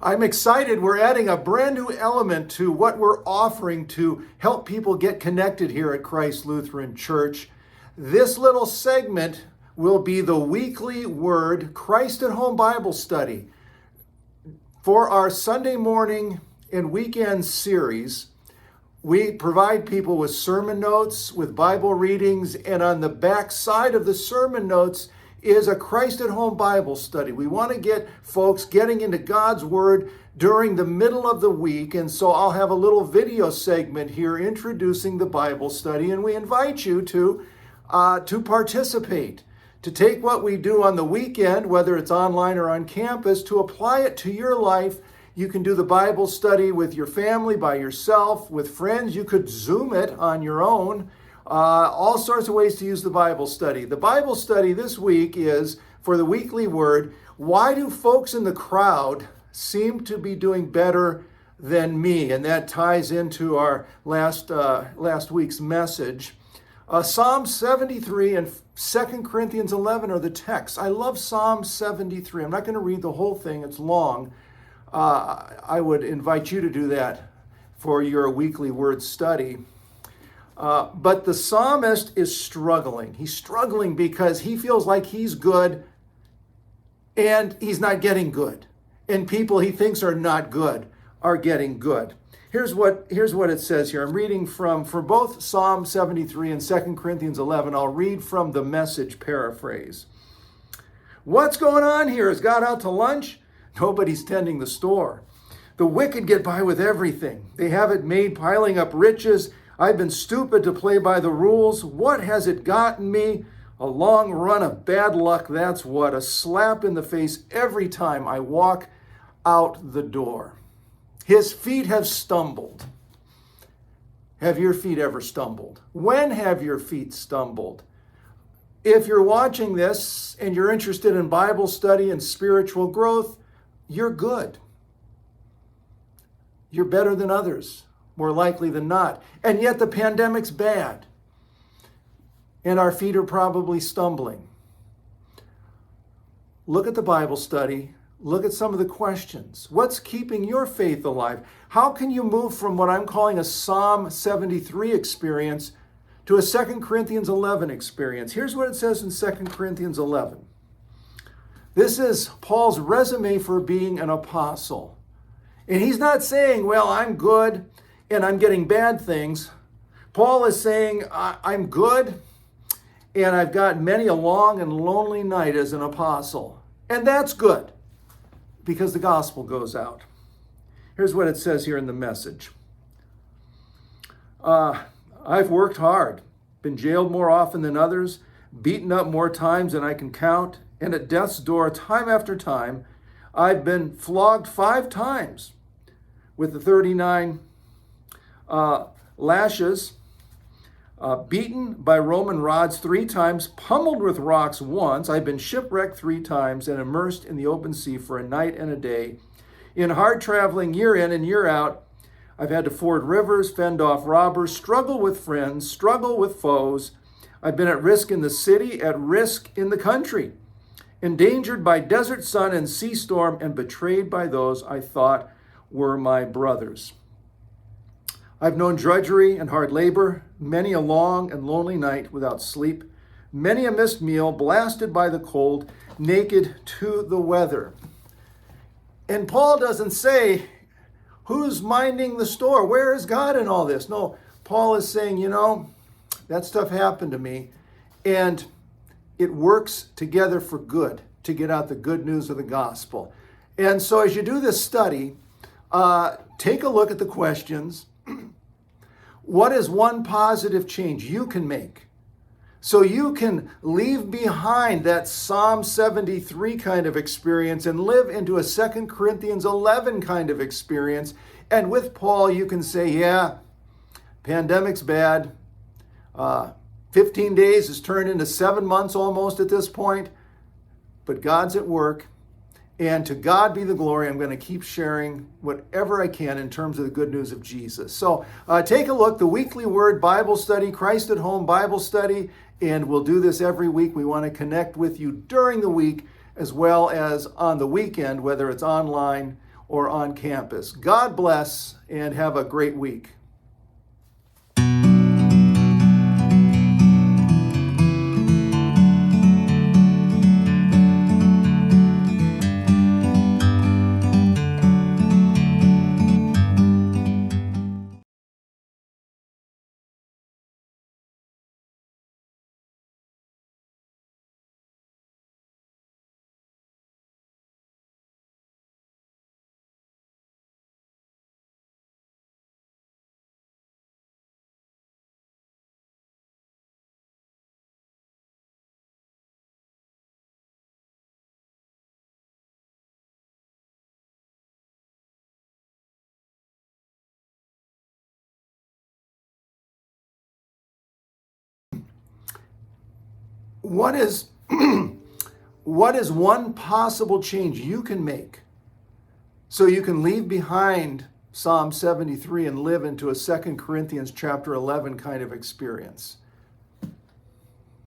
I'm excited. We're adding a brand new element to what we're offering to help people get connected here at Christ Lutheran Church. This little segment will be the weekly Word Christ at Home Bible Study. For our Sunday morning and weekend series, we provide people with sermon notes, with Bible readings, and on the back side of the sermon notes is a Christ at Home Bible study. We want to get folks getting into God's Word during the middle of the week, and so I'll have a little video segment here introducing the Bible study, and we invite you to participate, to take what we do on the weekend, whether it's online or on campus, to apply it to your life. You can do the Bible study with your family, by yourself, with friends. You could Zoom it on your own. All sorts of ways to use the Bible study. The Bible study this week is, for the weekly Word, why do folks in the crowd seem to be doing better than me? And that ties into our last week's message. Psalm 73 and 2 Corinthians 11 are the texts. I love Psalm 73. I'm not going to read the whole thing. It's long. I would invite you to do that for your weekly Word study. But the psalmist is struggling. He's struggling because he feels like he's good and he's not getting good. And people he thinks are not good are getting good. Here's what it says here. I'm reading for both Psalm 73 and 2 Corinthians 11. I'll read from the Message paraphrase. What's going on here? Is God out to lunch? Nobody's tending the store. The wicked get by with everything. They have it made, piling up riches. I've been stupid to play by the rules. What has it gotten me? A long run of bad luck, that's what. A slap in the face every time I walk out the door. His feet have stumbled. Have your feet ever stumbled? When have your feet stumbled? If you're watching this and you're interested in Bible study and spiritual growth, you're good. You're better than others, more likely than not. And yet the pandemic's bad. And our feet are probably stumbling. Look at the Bible study. Look at some of the questions. What's keeping your faith alive? How can you move from what I'm calling a Psalm 73 experience to a 2 Corinthians 11 experience? Here's what it says in 2 Corinthians 11. This is Paul's resume for being an apostle. And he's not saying, well, I'm good and I'm getting bad things. Paul is saying, I'm good and I've got many a long and lonely night as an apostle. And that's good because the gospel goes out. Here's what it says here in the Message. I've worked hard, been jailed more often than others, beaten up more times than I can count, and at death's door, time after time, I've been flogged 5 times with the 39 lashes, beaten by Roman rods 3 times, pummeled with rocks once. I've been shipwrecked 3 times and immersed in the open sea for a night and a day. In hard traveling year in and year out, I've had to ford rivers, fend off robbers, struggle with friends, struggle with foes. I've been at risk in the city, at risk in the country, endangered by desert sun and sea storm, and betrayed by those I thought were my brothers. I've known drudgery and hard labor, many a long and lonely night without sleep, many a missed meal, blasted by the cold, naked to the weather. And Paul doesn't say, who's minding the store? Where is God in all this? No, Paul is saying, that stuff happened to me, and it works together for good to get out the good news of the gospel. And so as you do this study, take a look at the questions. What is one positive change you can make so you can leave behind that Psalm 73 kind of experience and live into a 2 Corinthians 11 kind of experience? And with Paul, you can say, yeah, pandemic's bad. 15 days has turned into 7 months almost at this point, but God's at work. And to God be the glory. I'm going to keep sharing whatever I can in terms of the good news of Jesus. So take a look, the weekly Word Bible study, Christ at Home Bible study, and we'll do this every week. We want to connect with you during the week as well as on the weekend, whether it's online or on campus. God bless and have a great week. What is what is one possible change you can make so you can leave behind Psalm 73 and live into a 2 Corinthians chapter 11 kind of experience?